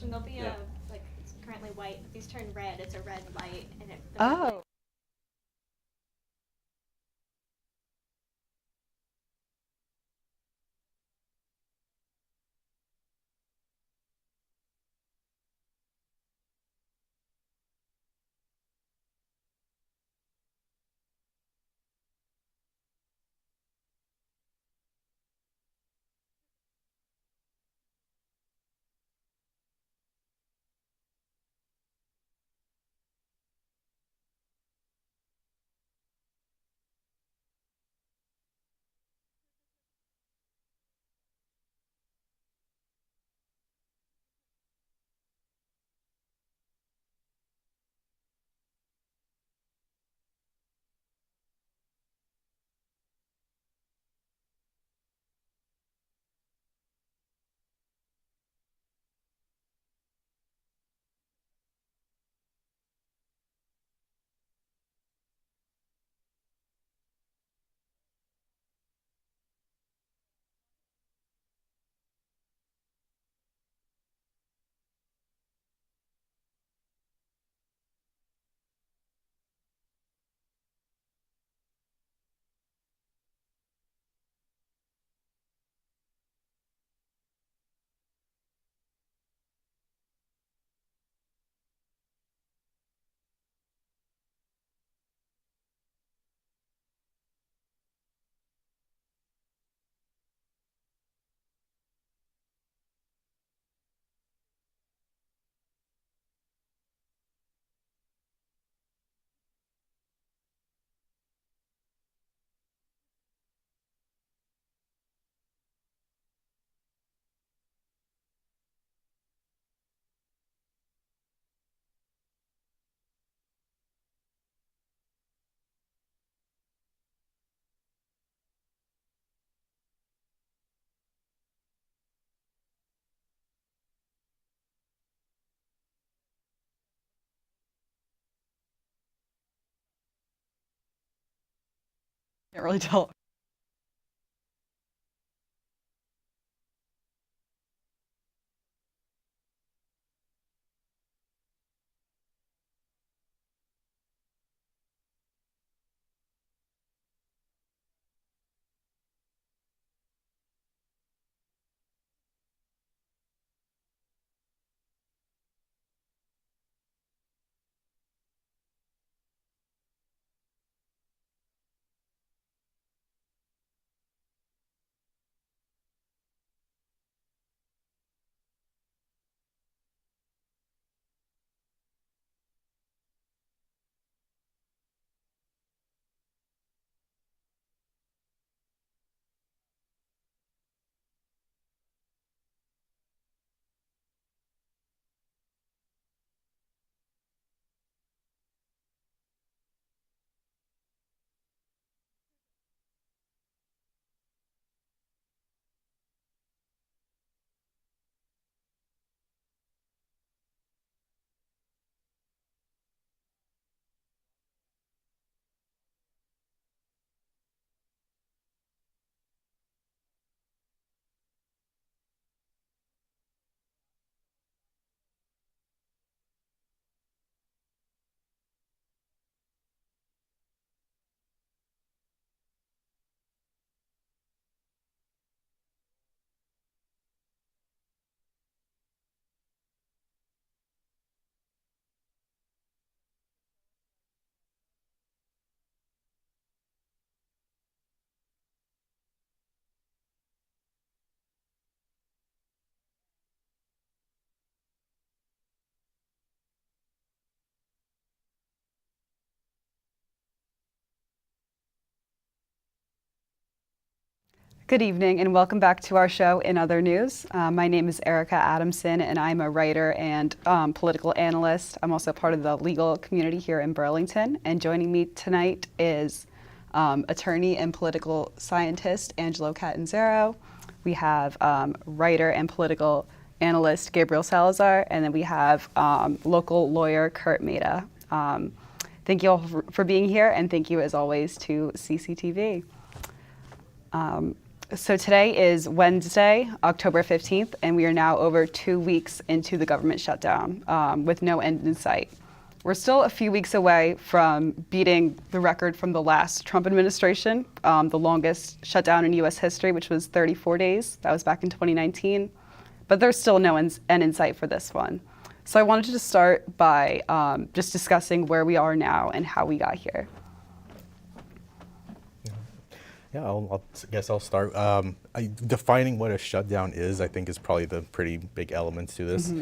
question. There'll be a, like, it's currently white, but these turn red. It's a red light, and the red light. Oh. Can't really tell. Good evening and welcome back to our show In Other News. My name is Erica Adamson and I'm a writer and political analyst. I'm also part of the legal community here in Burlington, and joining me tonight is attorney and political scientist Angelo Catanzaro. We have writer and political analyst Gabriel Salazar, and then we have local lawyer Kurt Maida. Thank you all for being here, and thank you as always to CCTV. So today is Wednesday, October 15th, and we are now over 2 weeks into the government shutdown with no end in sight. We're still a few weeks away from beating the record from the last Trump administration, the longest shutdown in U.S. history, which was 34 days. That was back in 2019. But there's still no end in sight for this one. So I wanted to just start by just discussing where we are now and how we got here. Yeah, I guess I'll start. Defining what a shutdown is, I think, is probably the pretty big elements to this.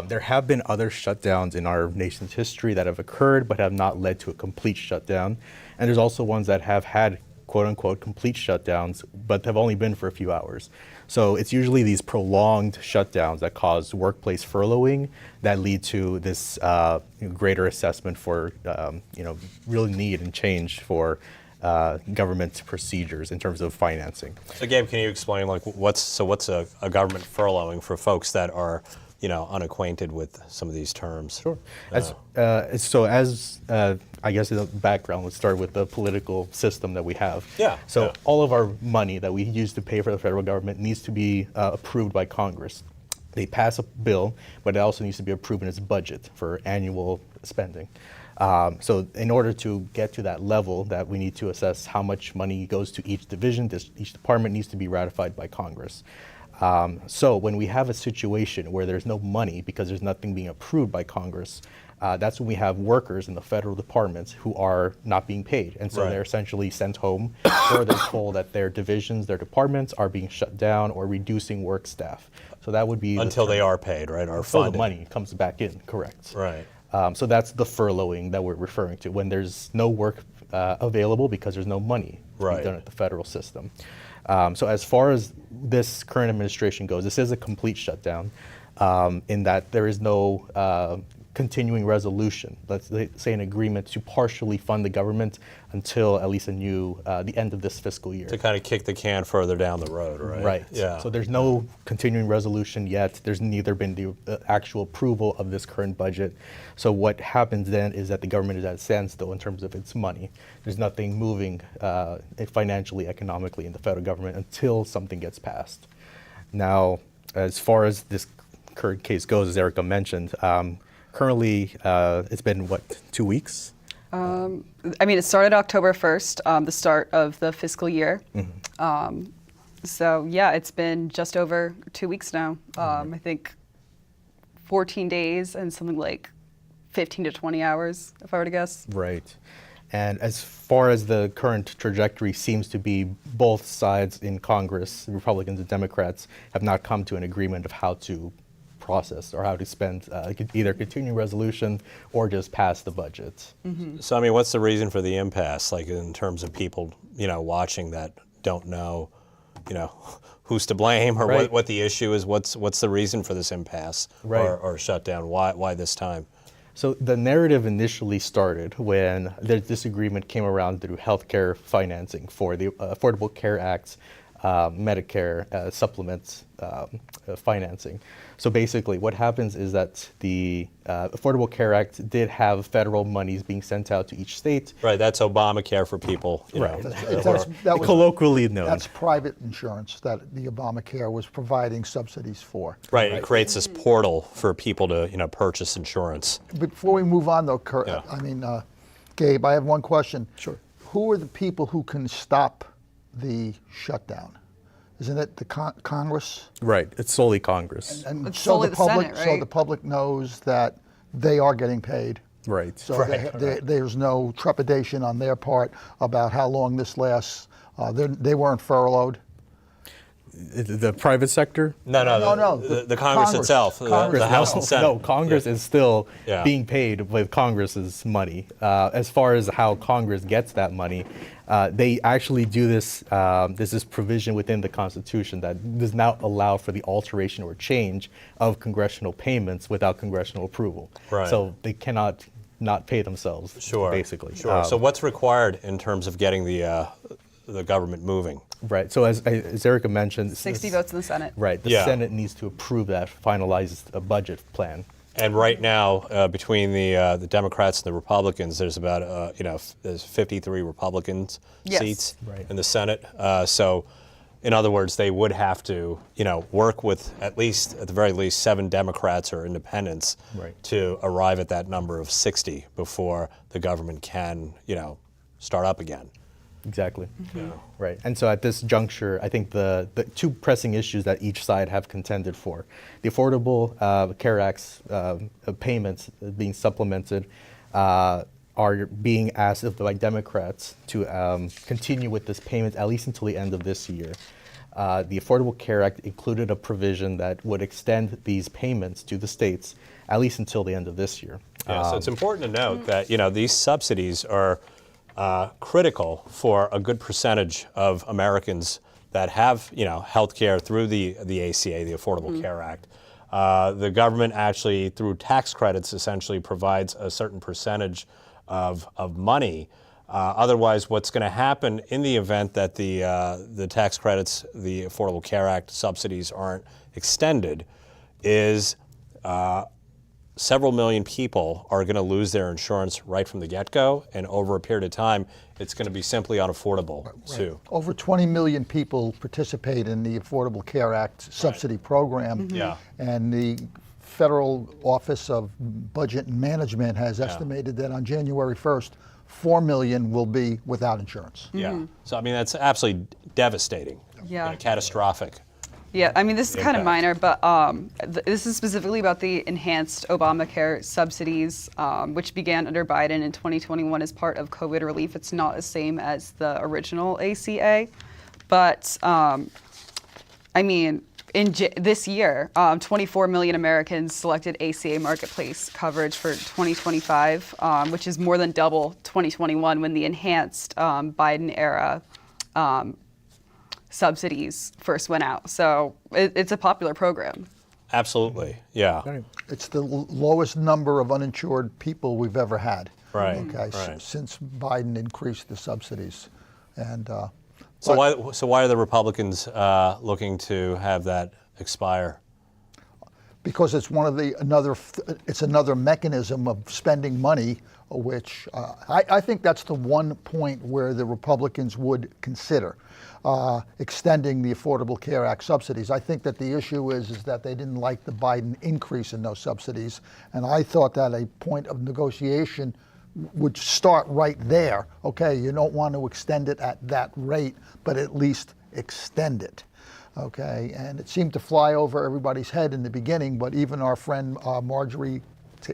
There have been other shutdowns in our nation's history that have occurred but have not led to a complete shutdown. And there's also ones that have had, quote unquote, complete shutdowns, but have only been for a few hours. So it's usually these prolonged shutdowns that cause workplace furloughing that lead to this greater assessment for, real need and change for government procedures in terms of financing. So Gabe, can you explain what's a government furloughing for folks that are unacquainted with some of these terms? Sure. I guess the background, let's start with the political system that we have. Yeah. So all of our money that we use to pay for the federal government needs to be approved by Congress. They pass a bill, but it also needs to be approved in its budget for annual spending. So in order to get to that level, that we need to assess how much money goes to each division, each department needs to be ratified by Congress. So when we have a situation where there's no money because there's nothing being approved by Congress, that's when we have workers in the federal departments who are not being paid. And so they're essentially sent home or they're told that their divisions, their departments are being shut down or reducing work staff. So that would be until they are paid, right? Or until funded. the money comes back in, correct. Right. So that's the furloughing that we're referring to, when there's no work available because there's no money to be done at the federal system. So as far as this current administration goes, this is a complete shutdown in that there is no continuing resolution, let's say an agreement to partially fund the government until at least the end of this fiscal year. To kind of kick the can further down the road, right? Right. Yeah. So there's no continuing resolution yet. There's neither been the actual approval of this current budget. So what happens then is that the government is at a standstill in terms of its money. There's nothing moving financially, economically in the federal government until something gets passed. Now, as far as this current case goes, as Erica mentioned, currently it's been, 2 weeks? It started October 1st, the start of the fiscal year. So yeah, it's been just over 2 weeks now. I think 14 days and something like 15 to 20 hours, if I were to guess. Right. And as far as the current trajectory seems to be, both sides in Congress, the Republicans and Democrats, have not come to an agreement of how to process or how to spend either continuing resolution or just pass the budget. So what's the reason for the impasse? Like in terms of people, watching that don't know, who's to blame or what the issue is. What's the reason for this impasse or shutdown? Why this time? So the narrative initially started when the disagreement came around through healthcare financing for the Affordable Care Act's Medicare supplements financing. So basically what happens is that the Affordable Care Act did have federal monies being sent out to each state. Right, that's Obamacare for people. Colloquially known. That's private insurance that the Obamacare was providing subsidies for. Right, it creates this portal for people to purchase insurance. Before we move on though, Gabe, I have one question. Sure. Who are the people who can stop the shutdown? Isn't it the Congress? Right, it's solely Congress. And It's so solely the the public, Senate, so right? the public knows that they are getting paid. Right. So there's no trepidation on their part about how long this lasts. They weren't furloughed. The private sector? No. The Congress itself, Congress. the House and Senate. No, Congress is still being paid with Congress's money. As far as how Congress gets that money, they actually do this. There's this provision within the Constitution that does not allow for the alteration or change of congressional payments without congressional approval. Right. So they cannot not pay themselves. Sure. Basically. Sure. So what's required in terms of getting the government moving? Right. So as Erica mentioned, 60 votes in the Senate. Right. The Senate needs to approve that finalized budget plan. And right now, between the Democrats and the Republicans, there's about there's 53 Republicans Yes. seats Right. in the Senate. So, in other words, they would have to, work with at the very least 7 Democrats or independents to arrive at that number of 60 before the government can, start up again. Exactly. Yeah. Right. And so at this juncture, I think the 2 pressing issues that each side have contended for, the Affordable Care Act's payments being supplemented, are being asked by Democrats to continue with this payment at least until the end of this year. The Affordable Care Act included a provision that would extend these payments to the states at least until the end of this year. Yeah, so it's important to note that these subsidies are critical for a good percentage of Americans that have health care through the ACA, the Affordable Care Act. The government actually, through tax credits, essentially provides a certain percentage of money. Otherwise, what's going to happen in the event that the tax credits, the Affordable Care Act subsidies aren't extended, is several million people are going to lose their insurance right from the get-go, and over a period of time, it's going to be simply unaffordable too. Over 20 million people participate in the Affordable Care Act subsidy program. Yeah. And the Federal Office of Budget and Management has estimated that on January 1st, 4 million will be without insurance. Yeah. So I mean, that's absolutely devastating. Yeah. Catastrophic. Yeah, I mean, this is kind of minor, but this is specifically about the enhanced Obamacare subsidies, which began under Biden in 2021 as part of COVID relief. It's not the same as the original ACA, but I mean, this year, 24 million Americans selected ACA Marketplace coverage for 2025, which is more than double 2021 when the enhanced Biden-era subsidies first went out. So it's a popular program. Absolutely, yeah. It's the lowest number of uninsured people we've ever had. Right, Okay, right. Since Biden increased the subsidies. And So why are the Republicans looking to have that expire? because it's it's another mechanism of spending money, which I think that's the one point where the Republicans would consider extending the Affordable Care Act subsidies. I think that the issue is that they didn't like the Biden increase in those subsidies, and I thought that a point of negotiation would start right there. Okay, you don't want to extend it at that rate, but at least extend it. Okay, and it seemed to fly over everybody's head in the beginning, but even our friend Marjorie,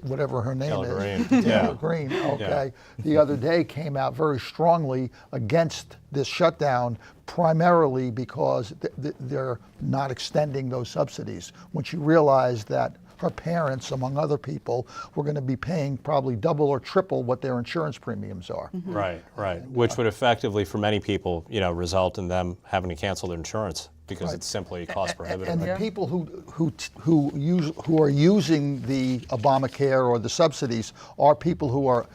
whatever her name Taylor is, Greene. Taylor Yeah. Greene, okay, the other day came out very strongly against this shutdown, primarily because they're not extending those subsidies. When she realized that her parents, among other people, were going to be paying probably double or triple what their insurance premiums are. Right, right. Which would effectively, for many people, result in them having to cancel their insurance because it's simply cost prohibitive. And the people who are using the Obamacare or the subsidies are people who are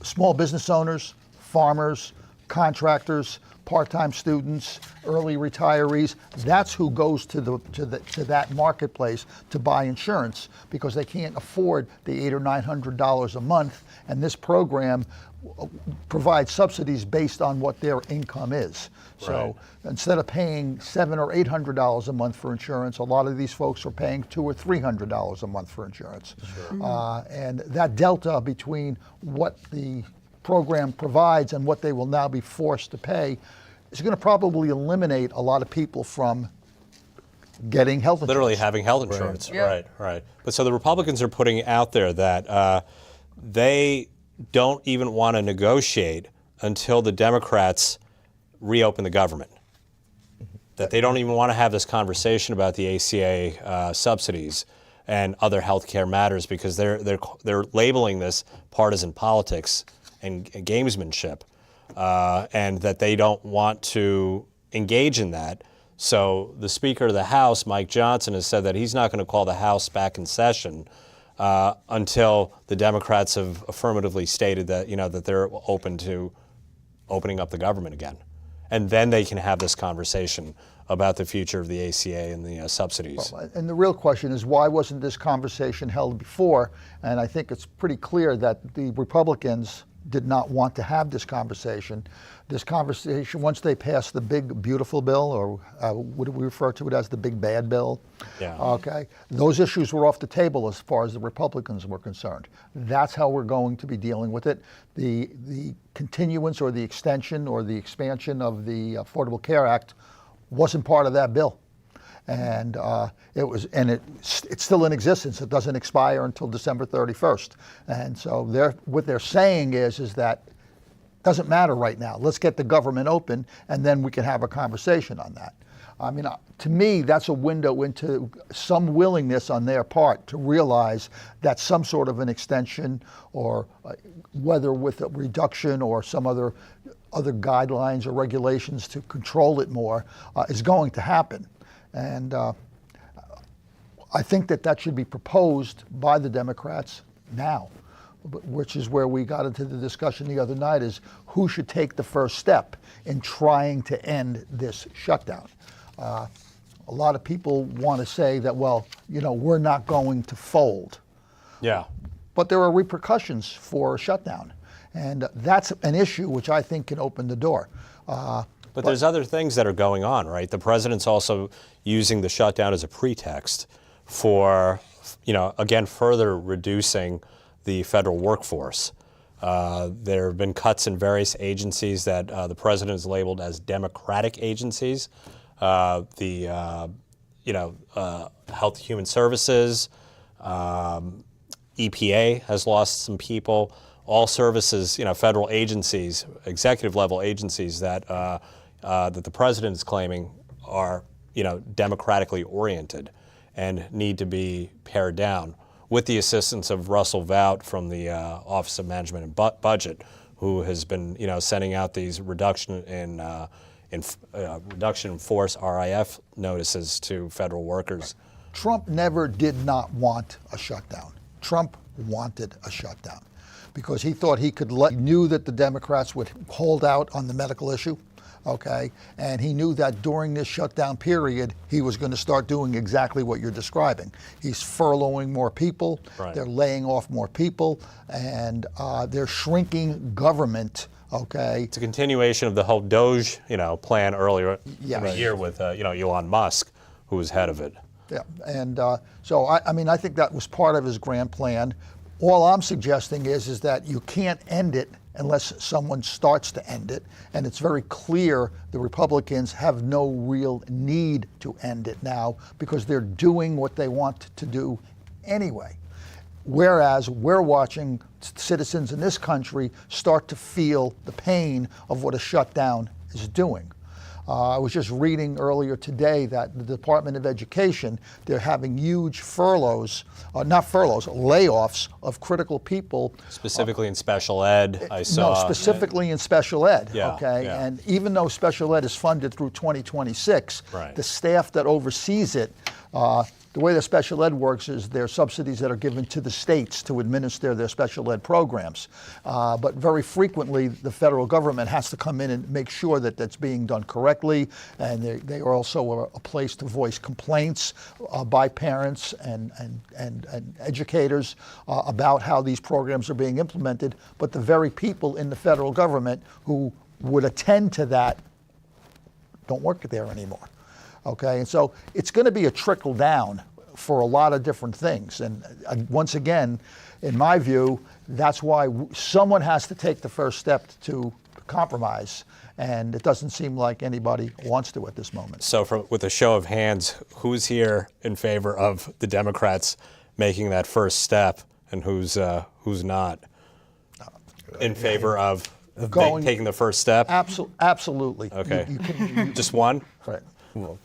small business owners, farmers, contractors, part-time students, early retirees. That's who goes to that marketplace to buy insurance because they can't afford the $800 or $900 a month. And this program provides subsidies based on what their income is. So instead of paying $700 or $800 a month for insurance, a lot of these folks are paying $200 or $300 a month for insurance. Sure. And that delta between what the program provides and what they will now be forced to pay is going to probably eliminate a lot of people from getting health insurance. Literally having health insurance, right. But so the Republicans are putting out there that they don't even want to negotiate until the Democrats reopen the government. That they don't even want to have this conversation about the ACA subsidies and other health care matters because they're labeling this partisan politics and gamesmanship, and that they don't want to engage in that. So the Speaker of the House, Mike Johnson, has said that he's not going to call the House back in session until the Democrats have affirmatively stated that that they're open to opening up the government again, and then they can have this conversation about the future of the ACA and the subsidies. Well, and the real question is, why wasn't this conversation held before? And I think it's pretty clear that the Republicans, did not want to have this conversation. This conversation, once they passed the big beautiful bill, or what do we refer to it as, the big bad bill? Yeah. Okay, those issues were off the table as far as the Republicans were concerned. That's how we're going to be dealing with it. The continuance or the extension or the expansion of the Affordable Care Act wasn't part of that bill. And it's still in existence. It doesn't expire until December 31st. And so what they're saying is that doesn't matter right now. Let's get the government open, and then we can have a conversation on that. I mean, to me, that's a window into some willingness on their part to realize that some sort of an extension, or whether with a reduction or some other guidelines or regulations to control it more, is going to happen. And I think that should be proposed by the Democrats now, which is where we got into the discussion the other night, is who should take the first step in trying to end this shutdown. A lot of people want to say that, well, we're not going to fold. Yeah. But there are repercussions for a shutdown. And that's an issue which I think can open the door. But there's other things that are going on, right? The president's also using the shutdown as a pretext for, again, further reducing the federal workforce. There have been cuts in various agencies that the president has labeled as democratic agencies. Health and Human Services, EPA has lost some people. All services, federal agencies, executive level agencies that the president is claiming are, democratically oriented and need to be pared down, with the assistance of Russell Vought from the Office of Management and Budget, who has been, sending out these reduction in force RIF notices to federal workers. Trump never did not want a shutdown. Trump wanted a shutdown because he thought he knew that the Democrats would hold out on the medical issue. Okay, and he knew that during this shutdown period, he was going to start doing exactly what you're describing. He's furloughing more people, right. They're laying off more people, and they're shrinking government. Okay, it's a continuation of the whole Doge, plan earlier in the year with, Elon Musk, who was head of it. Yeah, and so I think that was part of his grand plan. All I'm suggesting is that you can't end it unless someone starts to end it. And it's very clear the Republicans have no real need to end it now because they're doing what they want to do anyway. Whereas we're watching citizens in this country start to feel the pain of what a shutdown is doing. I was just reading earlier today that the Department of Education, they're having huge layoffs of critical people. Specifically in special ed, I saw. No, specifically in special ed, yeah, okay? Yeah. And even though special ed is funded through 2026, right. The staff that oversees it, the way the special ed works is there are subsidies that are given to the states to administer their special ed programs. But very frequently, the federal government has to come in and make sure that that's being done correctly. And they are also a place to voice complaints by parents and educators about how these programs are being implemented. But the very people in the federal government who would attend to that don't work there anymore. Okay, and so it's going to be a trickle down for a lot of different things. And once again, in my view, that's why someone has to take the first step to compromise. And it doesn't seem like anybody wants to at this moment. So with a show of hands, who's here in favor of the Democrats making that first step, and who's not in favor of taking the first step? Absolutely. Okay. Just one? Right. Well,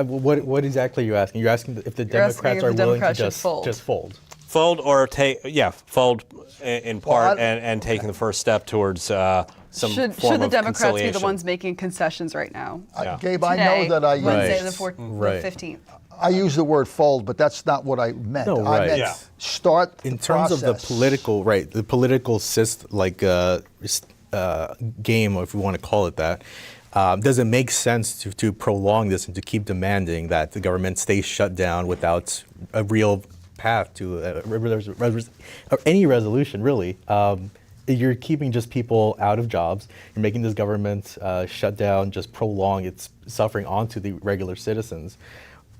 what exactly are you asking? You're asking if the Democrats are willing to just fold. Fold or fold in part and taking the first step towards some should form the of Democrats be the conciliation. ones making concessions right now? Gabe, Today, I know that I used, Wednesday the 15th. I used the word fold, but that's not what I meant. No, I right. meant start the In terms of the process. political, the political game, if we want to call it that, does it make sense to prolong this and to keep demanding that the government stay shut down without a real path to any resolution, really? you're keeping just people out of jobs. You're making this government shut down, just prolong its suffering onto the regular citizens.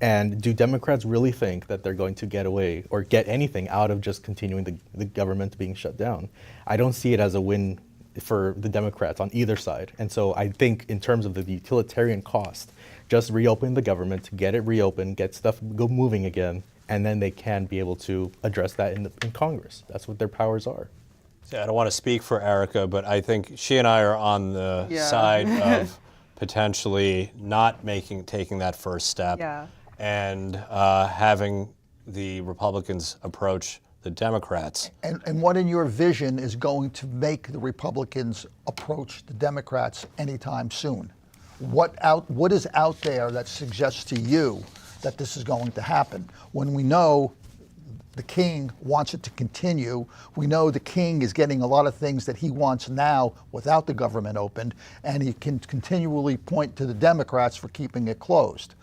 And do Democrats really think that they're going to get away or get anything out of just continuing the government being shut down? I don't see it as a win for the Democrats on either side. And so I think in terms of the utilitarian cost, just reopen the government, get it reopened, get stuff go moving again, and then they can be able to address that in Congress. That's what their powers are. Yeah, I don't want to speak for Erica, but I think she and I are on the side of potentially not taking that first step and having the Republicans approach the Democrats. And what in your vision is going to make the Republicans approach the Democrats anytime soon? What is out there that suggests to you that this is going to happen? When we know the king wants it to continue, we know the king is getting a lot of things that he wants now without the government opened, and he can continually point to the Democrats for keeping it closed.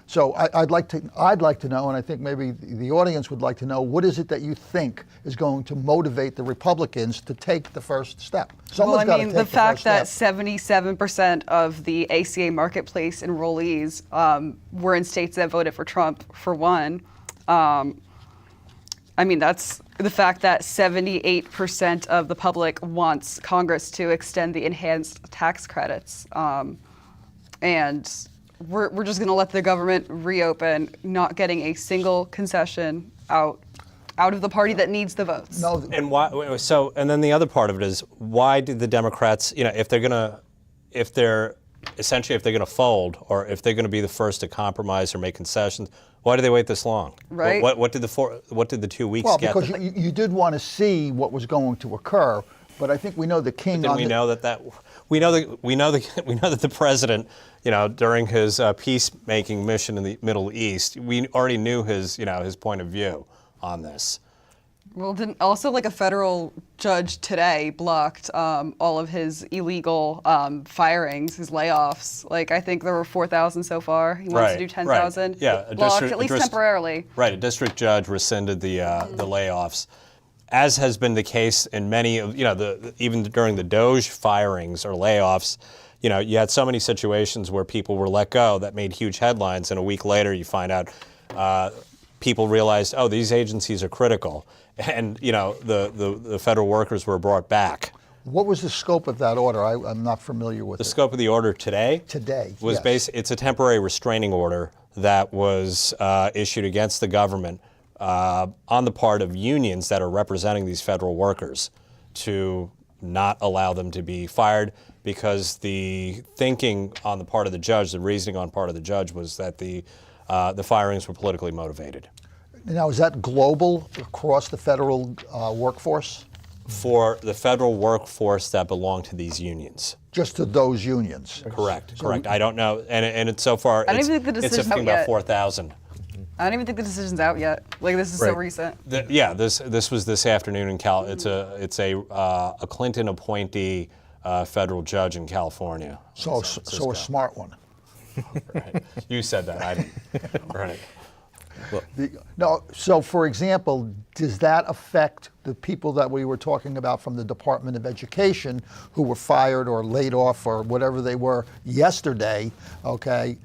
So I'd like to know, and I think maybe the audience would like to know, what is it that you think is going to motivate the Republicans to take the first step? Well, I mean, the fact that 77% of the ACA marketplace enrollees were in states that voted for Trump, for one. I mean, that's the fact that 78% of the public wants Congress to extend the enhanced tax credits. And we're just going to let the government reopen, not getting a single concession out of the party that needs the votes. No. And why? So, and then the other part of it is, why did the Democrats, if they're gonna fold, or if they're gonna be the first to compromise or make concessions, why do they wait this long? Right. What did the 2 weeks get? Well, because you did want to see what was going to occur, but I think we know the king. We know that the president, during his peacemaking mission in the Middle East, we already knew his point of view on this. Well, then also, like, a federal judge today blocked all of his illegal firings, his layoffs. Like, I think there were 4,000 so far. He wants to do 10,000. Yeah, blocked, at least temporarily. Right, a district judge rescinded the layoffs, as has been the case in many of, even during the Doge firings or layoffs. You had so many situations where people were let go that made huge headlines, and a week later you find out people realized, oh, these agencies are critical. And the federal workers were brought back. What was the scope of that order? I'm not familiar with it. The scope of the order today was yes. It's a temporary restraining order that was issued against the government on the part of unions that are representing these federal workers to not allow them to be fired, because the thinking on the part of the judge, the reasoning on part of the judge, was that the firings were politically motivated. Now, is that global across the federal workforce? For the federal workforce that belong to these unions. Just to those unions? Correct. I don't know, and it's so far, I don't even think the it's decision's about out yet. 4,000. I don't even think the decision's out yet. Like, this is so recent. This was this afternoon in Cal. It's a Clinton appointee federal judge in California. So a smart one. Right. You said that. I didn't. Right. No. So, for example, does that affect the people that we were talking about from the Department of Education who were fired or laid off or whatever they were yesterday? Okay.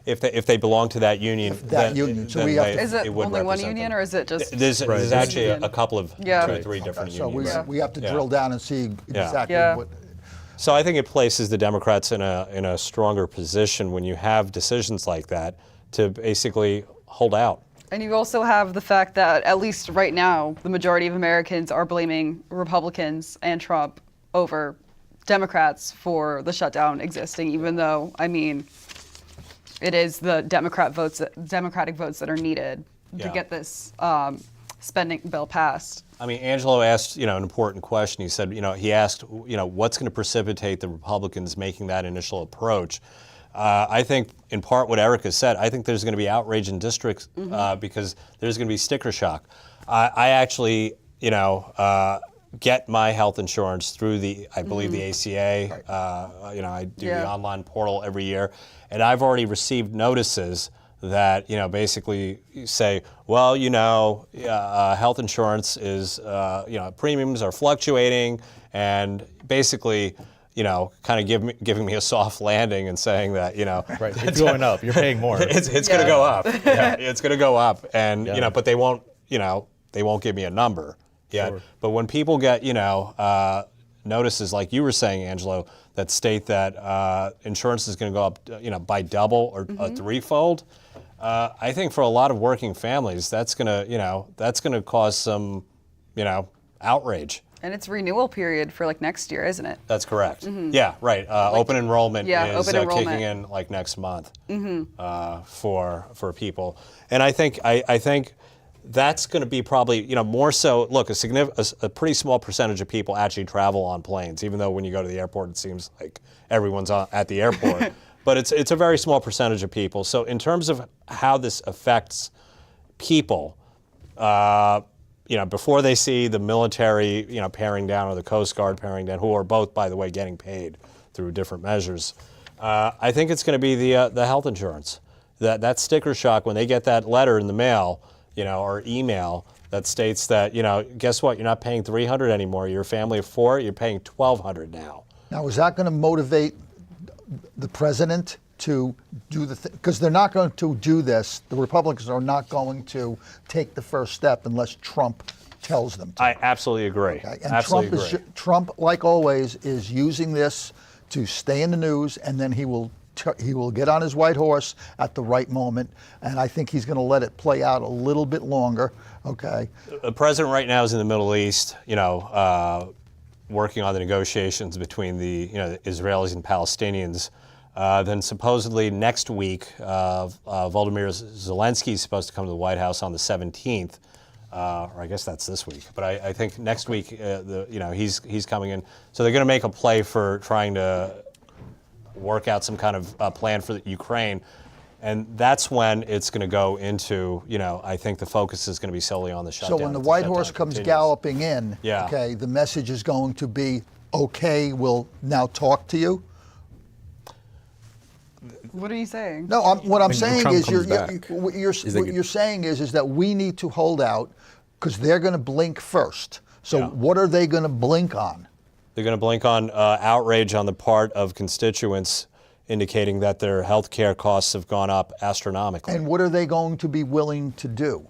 If they belong to that union, So we have to, is it only one union, or is it just? There's actually a couple of 2 or 3 different unions. So we have to drill down and see exactly what. So I think it places the Democrats in a stronger position when you have decisions like that to basically hold out. And you also have the fact that, at least right now, the majority of Americans are blaming Republicans and Trump over Democrats for the shutdown existing, even though, I mean, it is the Democratic votes that are needed to get this spending bill passed. I mean, Angelo asked, an important question. He said, he asked, what's going to precipitate the Republicans making that initial approach? I think, in part, what Erica said, I think there's going to be outrage in districts because there's going to be sticker shock. I actually, get my health insurance through I believe the ACA. I do the online portal every year, and I've already received notices that, you know, basically say, well, you know, health insurance is, you know, premiums are fluctuating, and basically, you know, kind of giving me a soft landing and saying that, you know, Right, it's going up. You're paying more. it's going to go up. Yeah, it's going to go up, and Yeah. you know, but they won't, you know, they won't give me a number yet. Sure. But when people get, you know, notices like you were saying, Angelo, that state that insurance is going to go up, you know, by double or threefold. I think for a lot of working families, that's going to, you know, that's going to cause some, you know, outrage. And it's renewal period for like next year, isn't it? That's correct. Yeah, right. Open enrollment Yeah, is open enrollment. kicking in like next month for people, and I think that's going to be probably, you know, more so. Look, a pretty small percentage of people actually travel on planes, even though when you go to the airport, it seems like everyone's at the airport. But it's a very small percentage of people. So in terms of how this affects people, you know, before they see the military, you know, paring down, or the Coast Guard paring down, who are both, by the way, getting paid through different measures, I think it's going to be the health insurance. That sticker shock when they get that letter in the mail, you know, or email that states that, you know, guess what? You're not paying $300 anymore. You're a family of 4. You're paying $1,200 now. Now, is that going to motivate the president to do the thing? Because they're not going to do this. The Republicans are not going to take the first step unless Trump tells them to. I absolutely agree. Okay? And Absolutely Trump, agree. Trump, like always, is using this to stay in the news, and then he will get on his white horse at the right moment. And I think he's going to let it play out a little bit longer. Okay. The president right now is in the Middle East, you know, working on the negotiations between the, you know, the Israelis and Palestinians. Then supposedly next week, Volodymyr Zelensky is supposed to come to the White House on the 17th, or I guess that's this week. But I think next week, you know, he's coming in. So they're going to make a play for trying to work out some kind of plan for Ukraine. And that's when it's going to go into, you know, I think the focus is going to be solely on the shutdown. So when the if white shutdown horse comes continues. galloping in, Yeah. okay, the message is going to be, okay, we'll now talk to you. What are you saying? No, what I'm When saying Trump is comes back. what you're it- saying is that we need to hold out because they're going to blink first. So Yeah. what are they going to blink on? They're going to blink on outrage on the part of constituents indicating that their health care costs have gone up astronomically. And what are they going to be willing to do?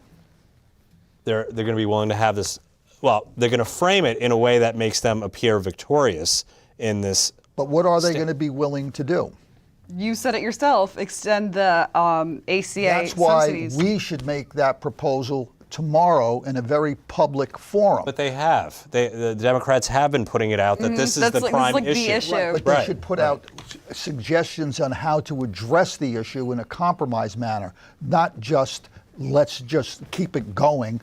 They're going to be willing to have this, well, they're going to frame it in a way that makes them appear victorious in this. But what are they going to be willing to do? You said it yourself. Extend the ACA That's why subsidies. we should make that proposal tomorrow in a very public forum. But they have. The Democrats have been putting it out that this is That's the like- prime this is like the issue. issue. But they should put out suggestions on how to address the issue in a compromise manner, not just let's just keep it going.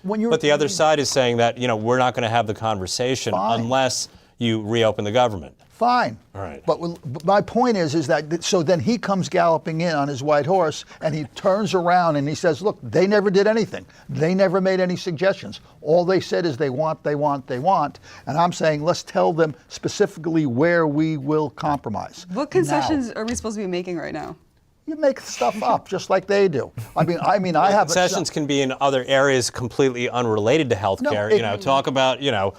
But the other side is saying that, you know, we're not going to have the conversation Fine. unless you reopen the government. Fine. All right. But my point is that so then he comes galloping in on his white horse and he turns around and he says, look, they never did anything. They never made any suggestions. All they said is they want. And I'm saying, let's tell them specifically where we will compromise. What concessions are we supposed to be making right now? You make stuff up just like they do. I mean, I have Concessions can be in other areas completely unrelated to health care. You know, talk about, you know.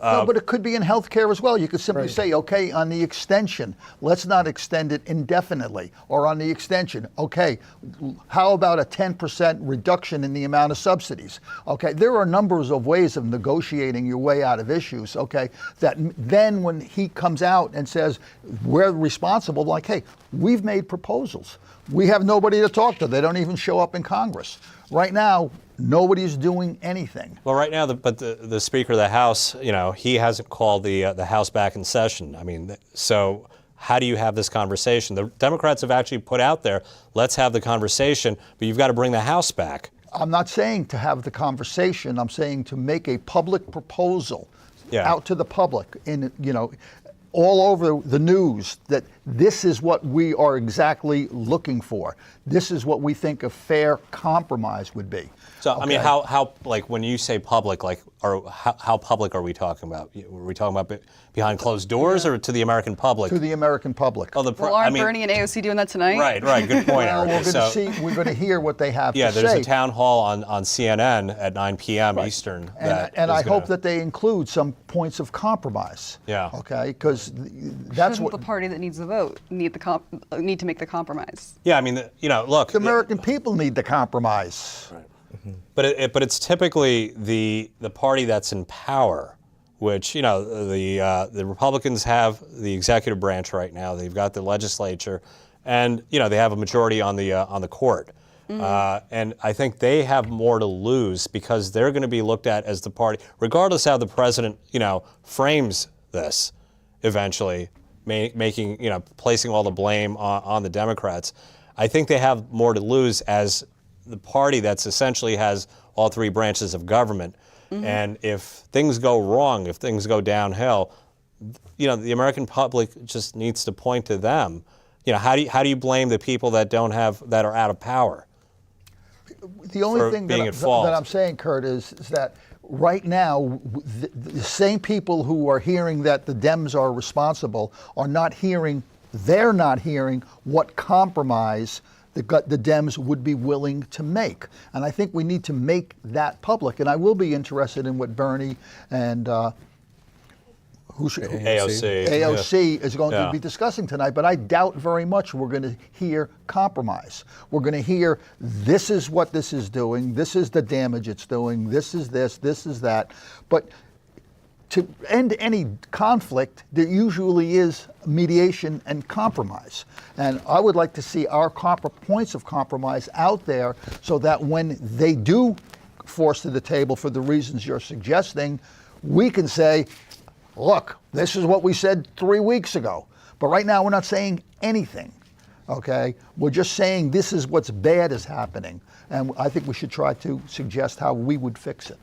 No, but it could be in healthcare as well. You could simply say, okay, on the extension, let's not extend it indefinitely. Or on the extension, okay, how about a 10% reduction in the amount of subsidies? Okay, there are numbers of ways of negotiating your way out of issues, okay, that then when he comes out and says, we're responsible, like, hey, we've made proposals. We have nobody to talk to. They don't even show up in Congress. Right now, nobody's doing anything. Well, right now, the Speaker of the House, you know, he hasn't called the House back in session. I mean, so how do you have this conversation? The Democrats have actually put out there, let's have the conversation, but you've got to bring the House back. I'm not saying to have the conversation. I'm saying to make a public proposal out to the public, in, you know, all over the news, that this is what we are exactly looking for. This is what we think a fair compromise would be. So, I mean, how like when you say public, like, how public are we talking about? Are we talking about behind closed doors or to the American public? To the American public. Oh, Well, aren't Bernie and AOC doing that tonight? Right. Good point, Well, Erica. we're going to hear what they have to say. There's a town hall on CNN at 9 p.m. Eastern. And I hope that they include some points of compromise. Yeah. Okay, because that's Shouldn't what the party that needs the vote need to make the compromise? Yeah, I mean, look. the American people need the compromise. Right. But it's typically the party that's in power, which the Republicans have the executive branch right now. They've got the legislature, and they have a majority on the court. And I think they have more to lose because they're going to be looked at as the party, regardless how the president frames this eventually, placing all the blame on the Democrats. I think they have more to lose as the party that's essentially has all three branches of government. And if things go wrong, if things go downhill, the American public just needs to point to them. How do you blame the people that are out of power? The only thing that I'm saying, Kurt, is that right now, the same people who are hearing that the Dems are responsible are not hearing, they're not hearing what compromise the Dems would be willing to make. And I think we need to make that public. And I will be interested in what Bernie and AOC is going to be discussing tonight, but I doubt very much we're going to hear compromise. We're going to hear this is what this is doing, this is the damage it's doing, this is that. But to end any conflict, there usually is mediation and compromise. And I would like to see our points of compromise out there so that when they do force to the table for the reasons you're suggesting, we can say, look, this is what we said 3 weeks ago. But right now we're not saying anything, okay? We're just saying this is what's bad is happening. And I think we should try to suggest how we would fix it.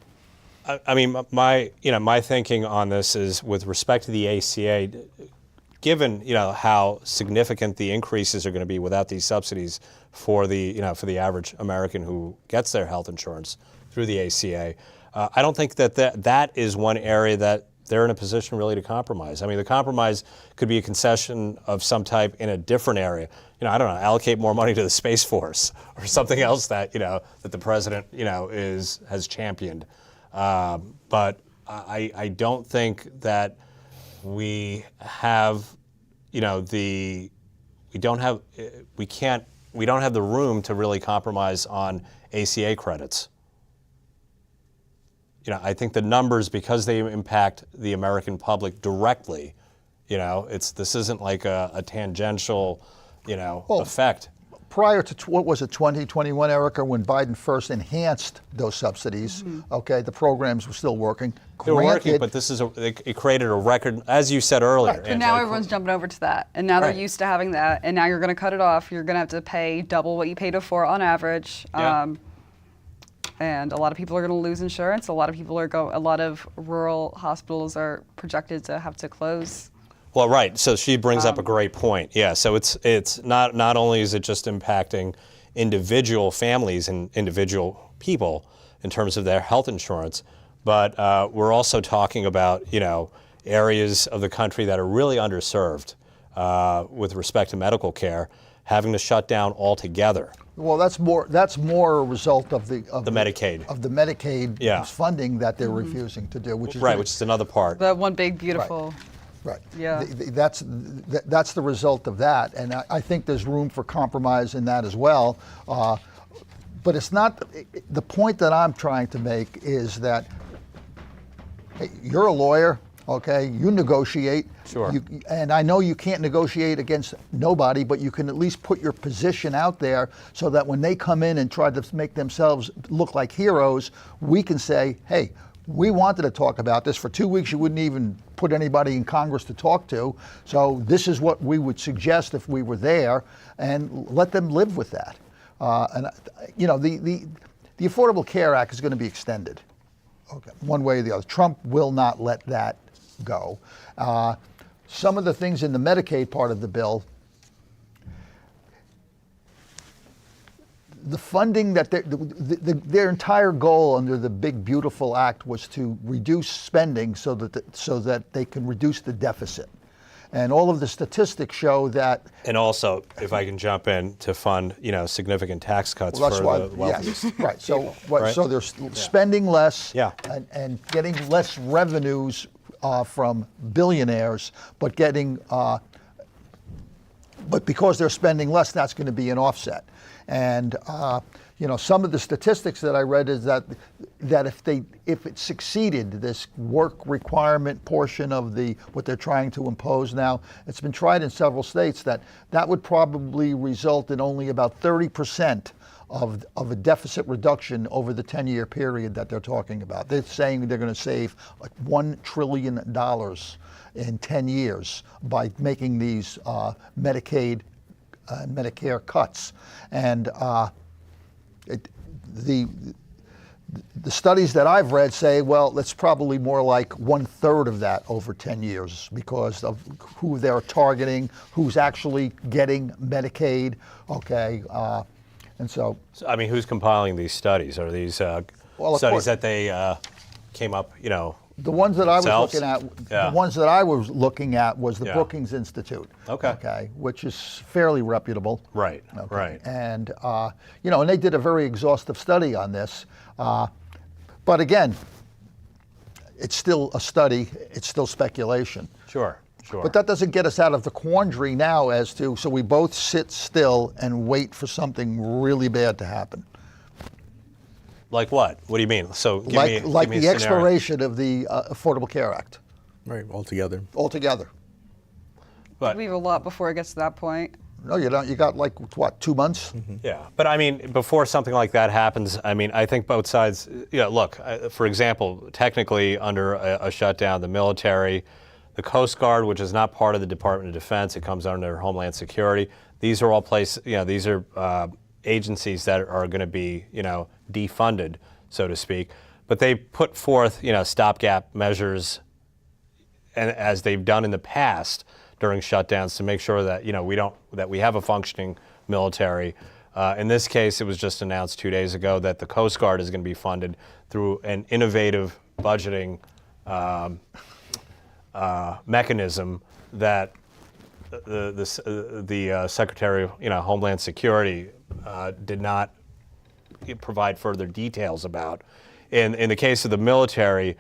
I mean, my thinking on this is with respect to the ACA, given, how significant the increases are going to be without these subsidies for the average American who gets their health insurance through the ACA, I don't think that is one area that they're in a position really to compromise. I mean, the compromise could be a concession of some type in a different area. I don't know, allocate more money to the Space Force or something else that, that the president, has championed. But I don't think that we have, we don't have the room to really compromise on ACA credits. I think the numbers, because they impact the American public directly, this isn't like a tangential, effect. Prior to, what was it, 2021, Erica, when Biden first enhanced those subsidies, okay, the programs were still working. They were working, but it created a record, as you said earlier. But now everyone's jumping over to that, and now they're used to having that, and now you're going to cut it off. You're going to have to pay double what you paid before on average. And a lot of people are going to lose insurance. A lot of rural hospitals are projected to have to close. Well, right. So she brings up a great point. Yeah. So it's not only is it just impacting individual families and individual people in terms of their health insurance, but we're also talking about areas of the country that are really underserved with respect to medical care, having to shut down altogether. Well, that's more a result of the Medicaid funding that they're refusing to do, which is another part. The one big beautiful. Right. Yeah. That's the result of that, and I think there's room for compromise in that as well. But it's not the point that I'm trying to make is that hey, you're a lawyer, okay? You negotiate. Sure. And I know you can't negotiate against nobody, but you can at least put your position out there so that when they come in and try to make themselves look like heroes, we can say, hey, we wanted to talk about this. For 2 weeks, you wouldn't even put anybody in Congress to talk to. So this is what we would suggest if we were there, and let them live with that. The Affordable Care Act is going to be extended, okay, one way or the other. Trump will not let that go. Some of the things in the Medicaid part of the bill, the funding that their entire goal under the Big Beautiful Act was to reduce spending so that they can reduce the deficit. And all of the statistics show that. And also, if I can jump in, to fund, significant tax cuts Well, for that's the why, wealthy. yes, right. So, Right. so they're spending less Yeah. and getting less revenues from billionaires, but because they're spending less, that's going to be an offset. And some of the statistics that I read is that if it succeeded, this work requirement portion of what they're trying to impose now, it's been tried in several states, that would probably result in only about 30% of a deficit reduction over the 10-year period that they're talking about. They're saying they're going to save $1 trillion in 10 years by making these Medicaid and Medicare cuts. And the studies that I've read say, well, it's probably more like 1/3 of that over 10 years because of who they're targeting, who's actually getting Medicaid, okay? And so, I mean, who's compiling these studies? Are these Well, of studies course. that they came up, the ones that I was Themselves? looking at, Yeah. the ones that I was looking at was the Yeah. Brookings Institute. Okay. Which is fairly reputable. Right, Okay. right. And and they did a very exhaustive study on this. But again, it's still a study. It's still speculation. Sure. But that doesn't get us out of the quandary now so we both sit still and wait for something really bad to happen. Like what? What do you mean? So give Like me a the scenario. expiration of the Affordable Care Act Right, altogether. altogether. But, We have a lot before it gets to that point. No, you don't. You got 2 months? yeah, but I mean, before something like that happens, I mean, I think both sides, look, for example, technically under a shutdown, the military, the Coast Guard, which is not part of the Department of Defense, it comes under Homeland Security. These are all these are agencies that are going to be, defunded, so to speak. But they put forth, stopgap measures, and as they've done in the past during shutdowns, to make sure that we have a functioning military. In this case, it was just announced 2 days ago that the Coast Guard is going to be funded through an innovative budgeting mechanism that the Secretary of Homeland Security did not provide further details about. In the case of the military,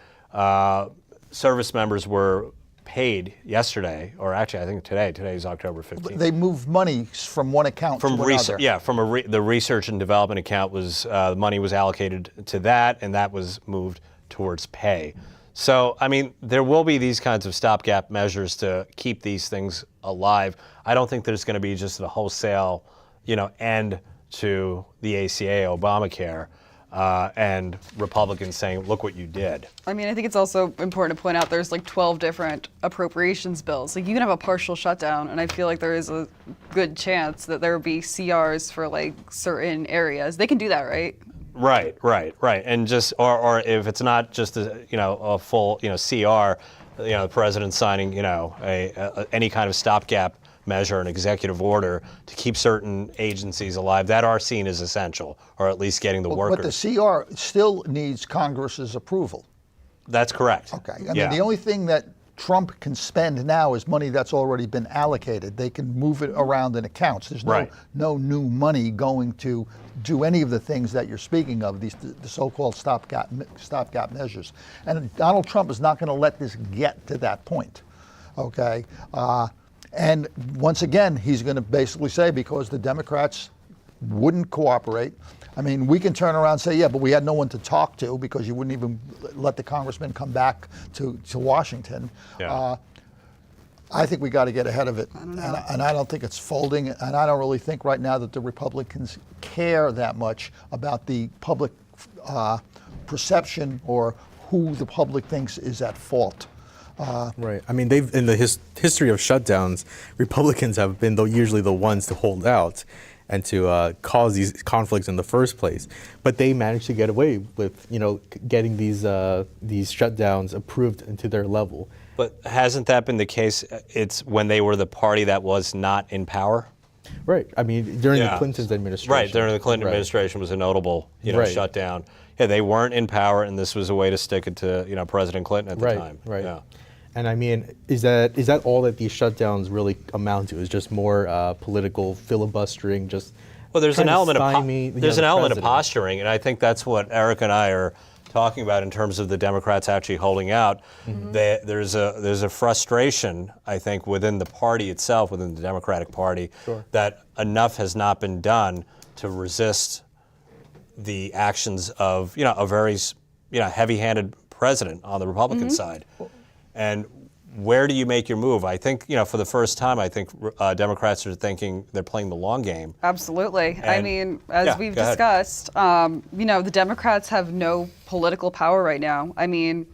service members were paid yesterday, or actually I think today. Today is October 15th. They moved money from one account to another. Yeah, from the research and development account the money was allocated to that, and that was moved towards pay. So, I mean, there will be these kinds of stopgap measures to keep these things alive. I don't think there's going to be just a wholesale, end to the ACA, Obamacare, and Republicans saying, look what you did. I mean, I think it's also important to point out there's 12 different appropriations bills. You can have a partial shutdown, and I feel like there is a good chance that there will be CRs for certain areas. They can do that, right? Right. And just, or if it's not just a full, CR, the president signing, any kind of stopgap measure, an executive order to keep certain agencies alive that are seen as essential, or at least getting the workers. But the CR still needs Congress's approval. That's correct. Okay. I mean, the only thing that Trump can spend now is money that's already been allocated. They can move it around in accounts. There's no new money going to do any of the things that you're speaking of, the so-called stopgap measures. And Donald Trump is not going to let this get to that point. Okay. And once again, he's going to basically say, because the Democrats wouldn't cooperate. I mean, we can turn around and say, yeah, but we had no one to talk to because you wouldn't even let the congressman come back to Washington. Yeah. I think we got to get ahead of it. And I don't think it's folding. And I don't really think right now that the Republicans care that much about the public perception or who the public thinks is at fault. Right. I mean, in the history of shutdowns, Republicans have been usually the ones to hold out and to cause these conflicts in the first place. But they managed to get away with, getting these shutdowns approved into their level. But hasn't that been the case? It's when they were the party that was not in power? Right. I mean, during the Yeah. Clinton's administration. Right, during the Clinton Right. administration was a notable, Right. shutdown. Yeah, they weren't in power, and this was a way to stick it to, President Clinton at the Right, time. right. Yeah. And I mean, is that all that these shutdowns really amount to? Is just more political filibustering? Just Well, there's trying an to element of stymie, there's an the element of president? posturing, and I think that's what Eric and I are talking about in terms of the Democrats actually holding out. There's a frustration, I think, within the party itself, within the Democratic Party, that enough has not been done to resist the actions of a very heavy-handed president on the Republican side. And where do you make your move? I think for the first time, I think Democrats are thinking they're playing the long game. Absolutely. I And- mean, as yeah, we've go ahead. discussed, the Democrats have no political power right now. I mean,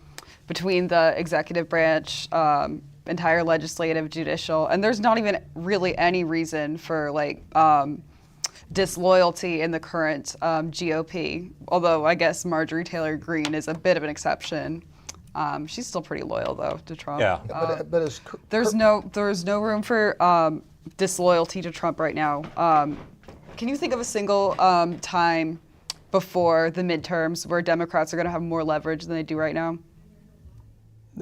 between the executive branch, entire legislative, judicial, and there's not even really any reason for disloyalty in the current GOP. Although I guess Marjorie Taylor Greene is a bit of an exception. She's still pretty loyal though to Trump. Yeah. But as There's no room for disloyalty to Trump right now. Can you think of a single time before the midterms where Democrats are going to have more leverage than they do right now?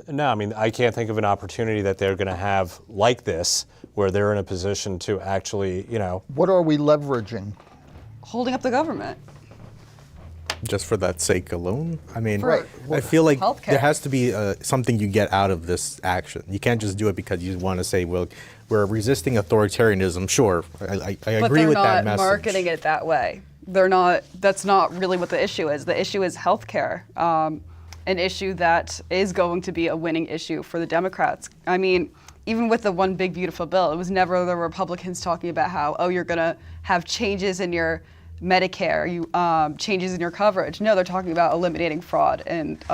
No, I mean, I can't think of an opportunity that they're going to have like this, where they're in a position to actually, what are we leveraging? Holding up the government. Just for that sake alone? I mean, For I feel like healthcare. there has to be something you get out of this action. You can't just do it because you want to say, well, we're resisting authoritarianism. Sure, I But agree they're with that not message. marketing it that way. They're not. That's not really what the issue is. The issue is healthcare, an issue that is going to be a winning issue for the Democrats. I mean, even with the one big beautiful bill, it was never the Republicans talking about how, you're going to have changes in your Medicare, changes in your coverage. No, they're talking about eliminating fraud and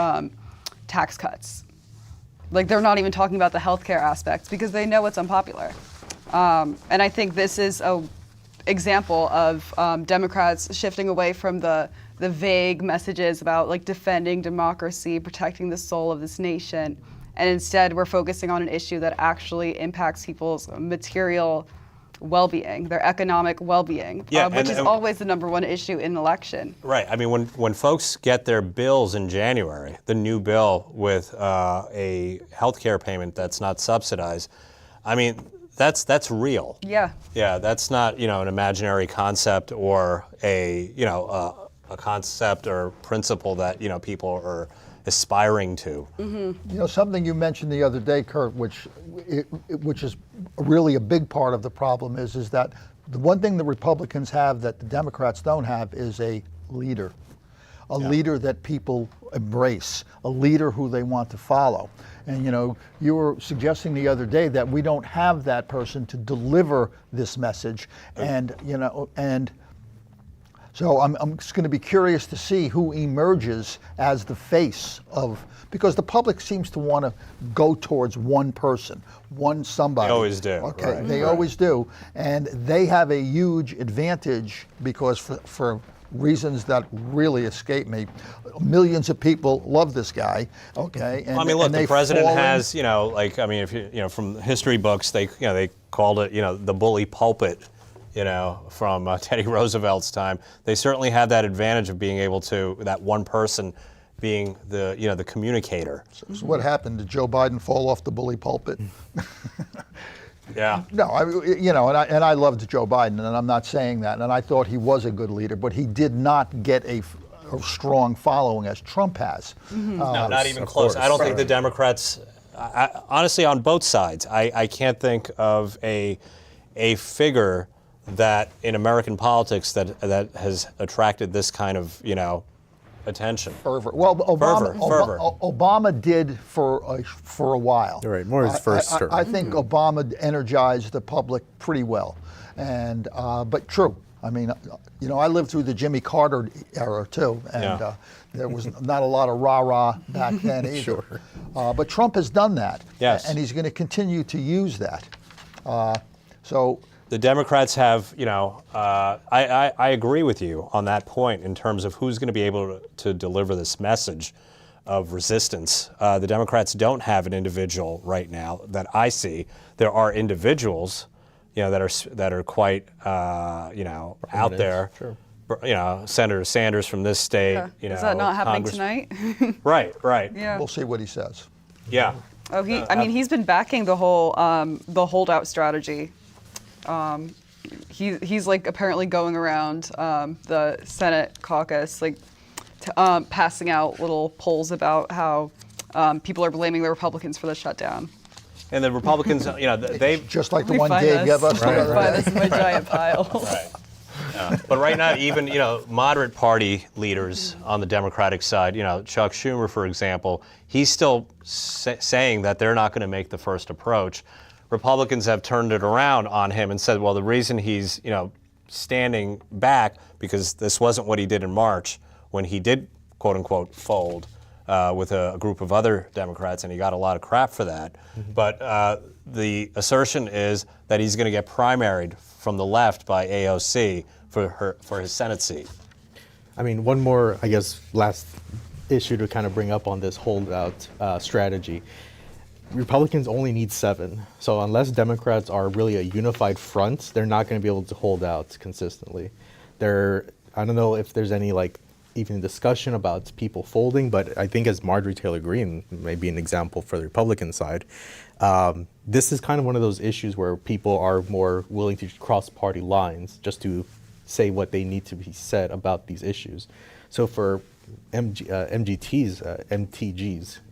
tax cuts. Like, they're not even talking about the healthcare aspects because they know it's unpopular. And I think this is a example of Democrats shifting away from the vague messages about defending democracy, protecting the soul of this nation, and instead we're focusing on an issue that actually impacts people's material well-being, their economic well-being, Yeah, which is and- always the number one issue in an election. Right. I mean, when folks get their bills in January, the new bill with a health care payment that's not subsidized, I mean, that's real. Yeah. Yeah, that's not an imaginary concept or a concept or principle that people are aspiring to. Something you mentioned the other day, Kurt, which is really a big part of the problem is that the one thing the Republicans have that the Democrats don't have is a leader. Leader that people embrace, a leader who they want to follow. And you were suggesting the other day that we don't have that person to deliver this message, and so I'm just going to be curious to see who emerges as the face of, because the public seems to want to go towards one person, one somebody. They always do. Okay, Right. they always do, and they have a huge advantage because for reasons that really escape me, millions of people love this guy. Okay, and I mean, look, and the they've president fallen- has, if you, from history books, they called it, the bully pulpit, from Teddy Roosevelt's time. They certainly had that advantage of being able to, that one person being the communicator. So what happened? Did Joe Biden fall off the bully pulpit? Yeah. No, and I loved Joe Biden, and I'm not saying that, and I thought he was a good leader, but he did not get a strong following as Trump has. No, not even Of close. course. I don't think the Democrats, honestly, on both sides, I can't think of a figure that in American politics that has attracted this kind of attention. Fervor. Well, Fervor. Obama did for a while. Right, more his first term. I think Obama energized the public pretty well, and but true. I mean, I lived through the Jimmy Carter era too, and Yeah. there was not a lot of rah-rah back then either. Sure. But Trump has done that, Yes. and he's going to continue to use that. So. The Democrats have, I agree with you on that point in terms of who's going to be able to deliver this message of resistance. The Democrats don't have an individual right now that I see. There are individuals, that are quite out there. Sure. Senator Sanders from this state. Okay. Is that not happening tonight? Right. Yeah. We'll see what he says. Yeah. Oh, he's been backing the whole the holdout strategy. He's like apparently going around the Senate caucus, like passing out little polls about how people are blaming the Republicans for the shutdown. And the Republicans, they've Just like the one Dave gave us the other Find day. this in my giant pile. right. But right now, even moderate party leaders on the Democratic side, Chuck Schumer, for example, he's still saying that they're not going to make the first approach. Republicans have turned it around on him and said, well, the reason he's standing back because this wasn't what he did in March when he did quote unquote fold with a group of other Democrats, and he got a lot of crap for that. Mm-hmm. But the assertion is that he's going to get primaried from the left by AOC for his Senate seat. I mean, one more, I guess, last issue to kind of bring up on this holdout strategy. Republicans only need 7. So unless Democrats are really a unified front, they're not going to be able to hold out consistently. I don't know if there's any even discussion about people folding, but I think as Marjorie Taylor Greene may be an example for the Republican side, this is kind of one of those issues where people are more willing to cross party lines just to say what they need to be said about these issues. So for MTG's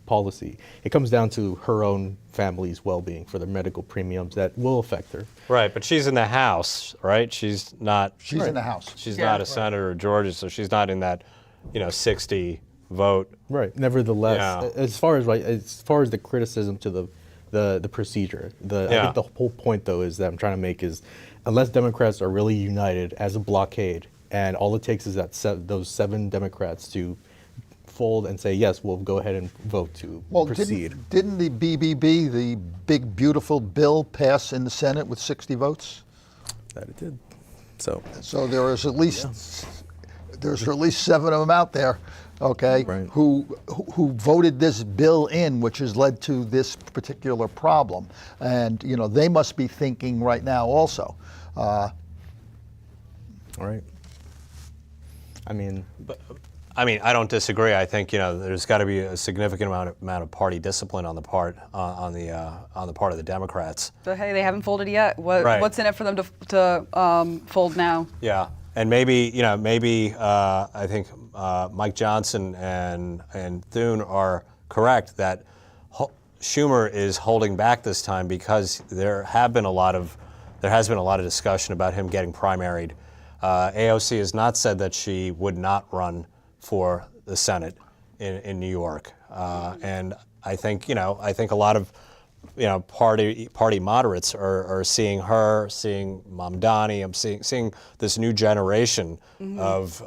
policy, it comes down to her own family's well-being for the medical premiums that will affect her. Right, but she's in the House, right? She's not. She's in the House. She's not a senator of Georgia, so she's not in that, 60 vote. Right. Nevertheless, as far as the criticism to the procedure, I think the whole point though is that I'm trying to make is, unless Democrats are really united as a blockade, and all it takes is those 7 Democrats to fold and say, yes, we'll go ahead and vote to proceed. Didn't the BBB, the big beautiful bill, pass in the Senate with 60 votes? That it did. So there is at least there's at least 7 of them out there, okay, right, who voted this bill in, which has led to this particular problem, and they must be thinking right now also. All right. I don't disagree. I think there's got to be a significant amount of party discipline on the part of the Democrats. So hey, they haven't folded yet. Right. What's in it for them to fold now? Yeah, and maybe I think Mike Johnson and Thune are correct that Schumer is holding back this time because there has been a lot of discussion about him getting primaried. AOC has not said that she would not run for the Senate in New York, and I think a lot of party moderates are seeing her, seeing Mamdani. I'm seeing this new generation of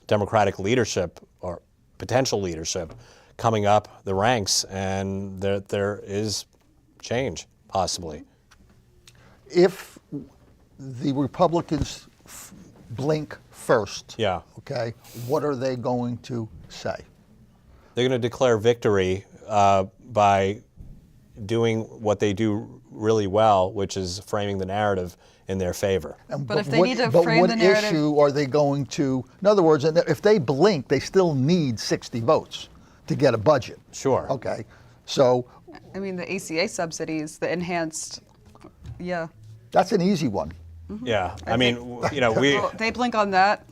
Democratic leadership or potential leadership coming up the ranks, and there is change possibly. If the Republicans blink first, okay, what are they going to say? They're going to declare victory by doing what they do really well, which is framing the narrative in their favor. But if they need to frame the narrative, what issue are they going to? In other words, if they blink, they still need 60 votes to get a budget. Sure. Okay, so. the ACA subsidies, the enhanced, That's an easy one. Yeah, they blink on that.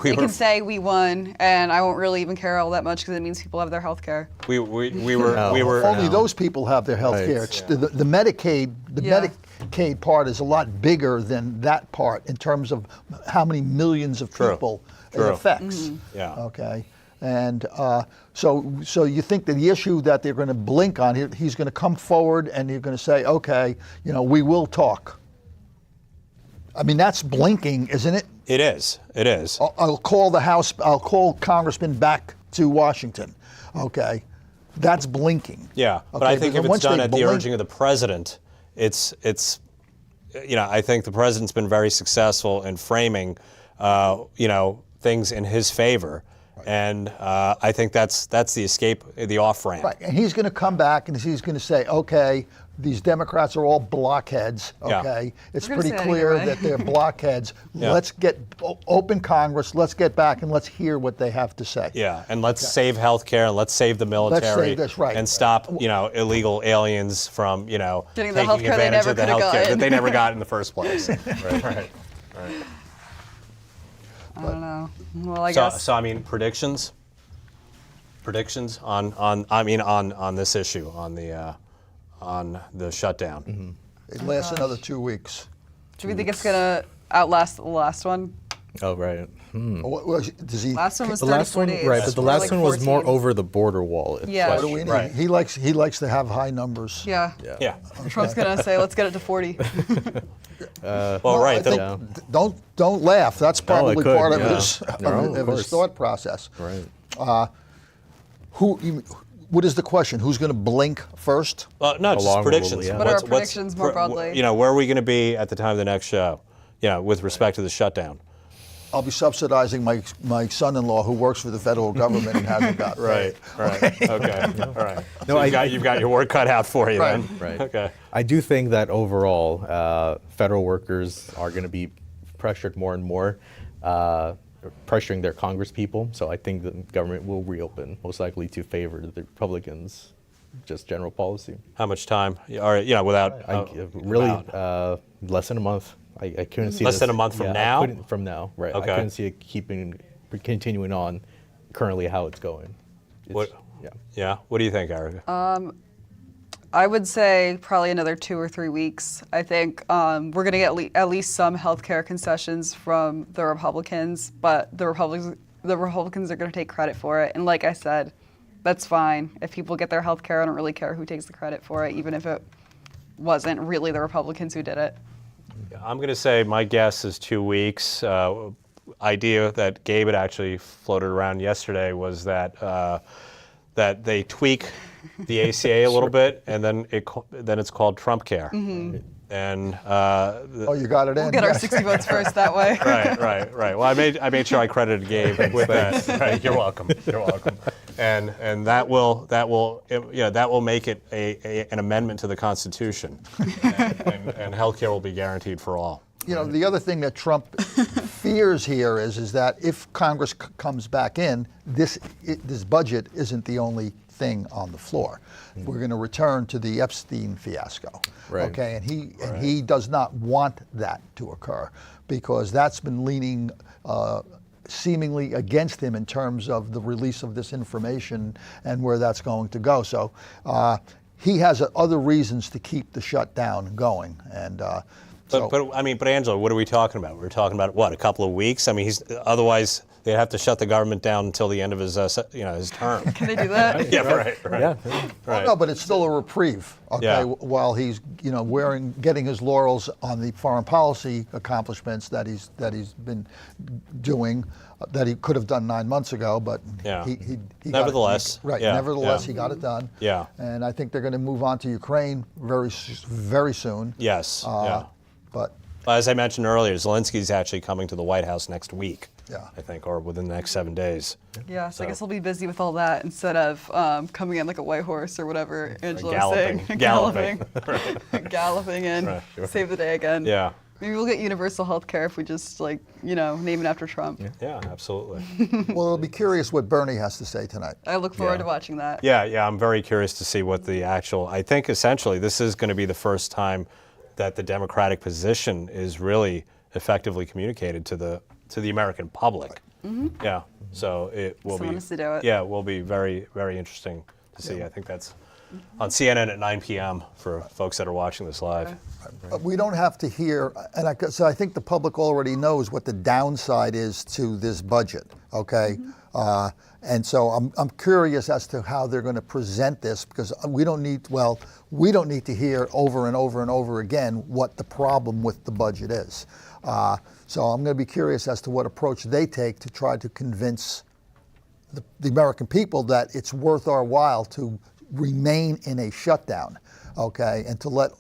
They can say we won, and I won't really even care all that much because it means people have their health care. We were Only those people have their health care. It's the Medicaid. The Medicaid part is a lot bigger than that part in terms of how many millions of people it affects. Yeah. Okay. And so you think that the issue that they're going to blink on, he's going to come forward and you're going to say, okay, we will talk. That's blinking, isn't it? It is. It is. I'll call Congressman back to Washington. Okay. That's blinking. Yeah. But I think if it's done at the urging of the president, it's I think the president's been very successful in framing, things in his favor. Right. And I think that's the escape, the off-ramp. Right, and he's going to come back and he's going to say, okay, these Democrats are all blockheads, Yeah. okay? It's We're gonna pretty say that clear anyway. that they're blockheads. Yeah. Let's get open Congress, let's get back and let's hear what they have to say. Yeah, and let's save healthcare and let's save the military. save this, right. And stop, illegal aliens from, Getting the taking healthcare they advantage never of the could've healthcare that gotten. they never got in the first place. Right. I don't know. Well, I guess. So I mean, predictions on this issue, on the shutdown. It lasts another 2 weeks. Do we think it's gonna outlast the last one? Oh, right. Does he? Last one was The 34 last one, days. right? But the We're last like one was more 14. over the border wall. Yeah. What do we need? Right. He likes to have high numbers. Yeah. Yeah. Trump's gonna say, let's get it to 40. Well, right. I think, Yeah. don't laugh. That's probably could, part of yeah. his No, of of his course. thought process. Right. What is the question? Who's going to blink first? No, just Along with predictions. yeah. What are our predictions more broadly? Where are we going to be at the time of the next show? With respect to the shutdown. I'll be subsidizing my son-in-law who works for the federal government and hasn't got paid. Right. Okay. All right. No, So you've got your work cut out for you Right. then. Right. Okay. I do think that overall, federal workers are going to be pressured more and more, pressuring their Congress people. So I think the government will reopen, most likely to favor the Republicans, just general policy. How much time? Or without Really, about- less than a month. I couldn't see Less this- than a month from yeah, now? From now, right? Okay. I couldn't see it continuing on currently how it's going. What? Yeah. Yeah. What do you think, Erica? I would say probably another 2 or 3 weeks. I think we're going to get at least some healthcare concessions from the Republicans, but the Republicans are going to take credit for it. And like I said, that's fine. If people get their healthcare, I don't really care who takes the credit for it, even if it wasn't really the Republicans who did it. I'm going to say my guess is 2 weeks. Idea that Gabe had actually floated around yesterday was that that they tweak the ACA a little bit, and then it's called Trump Care. Mm-hmm. And You got it in. We'll get our 60 votes first that way. right. Well, I made sure I credited Gabe with that. Right, you're welcome. And that will make it an amendment to the Constitution, and health care will be guaranteed for all. The other thing that Trump fears here is that if Congress comes back in, this budget isn't the only thing on the floor. We're going to return to the Epstein fiasco. Right. Okay, and he does not want that to occur because that's been leaning seemingly against him in terms of the release of this information and where that's going to go. So he has other reasons to keep the shutdown going. And But Angela, what are we talking about? We're talking about what, a couple of weeks? I mean, otherwise they'd have to shut the government down until the end of his his term. Can they do that? Yeah, right. Yeah. Right. No, but it's still a reprieve, okay, Yeah. while he's, getting his laurels on the foreign policy accomplishments that he's been doing, that he could have done 9 months ago, but Yeah. he got it. Nevertheless, Right, yeah, nevertheless, yeah. he got it done. Yeah. And I think they're going to move on to Ukraine very soon. Yes. Yeah. But As I mentioned earlier, Zelensky's actually coming to the White House next week. Yeah. I think, or within the next 7 days. Yeah, so I guess we'll be busy with all that instead of coming in like a white horse or whatever Angela was Galloping. saying. Galloping. Galloping in, Right, sure. save the day again. Yeah. Maybe we'll get universal health care if we just name it after Trump. Yeah, absolutely. well, I'll be curious what Bernie has to say tonight. I look forward Yeah. to watching that. Yeah, I'm very curious to see what I think essentially this is going to be the first time that the Democratic position is really effectively communicated to the American public. Mm-hmm. Yeah, so it will Someone be. has to do it. Yeah, it will be very, very interesting to see. I think that's on CNN at 9 p.m. for folks that are watching this live. We don't have to hear, so I think the public already knows what the downside is to this budget, okay? And so I'm curious as to how they're going to present this because we don't need to hear over and over and over again what the problem with the budget is. So I'm going to be curious as to what approach they take to try to convince the American people that it's worth our while to remain in a shutdown, okay, and to let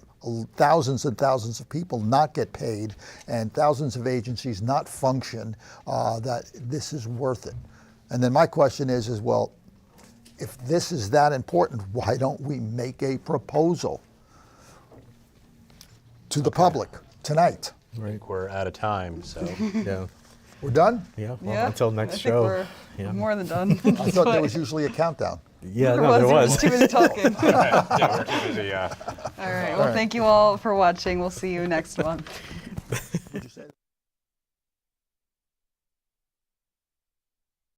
thousands and thousands of people not get paid and thousands of agencies not function, that this is worth it. And then my question is if this is that important, why don't we make a proposal? to the public tonight. I think we're out of time, so. Yeah. We're done? Yeah. Well, until next I think show. We're Yeah. more than done. I thought there was usually a countdown. Yeah, no, there was. Too busy talking. Yeah, we're too busy, yeah. All right. Well, thank you all for watching. We'll see you next month.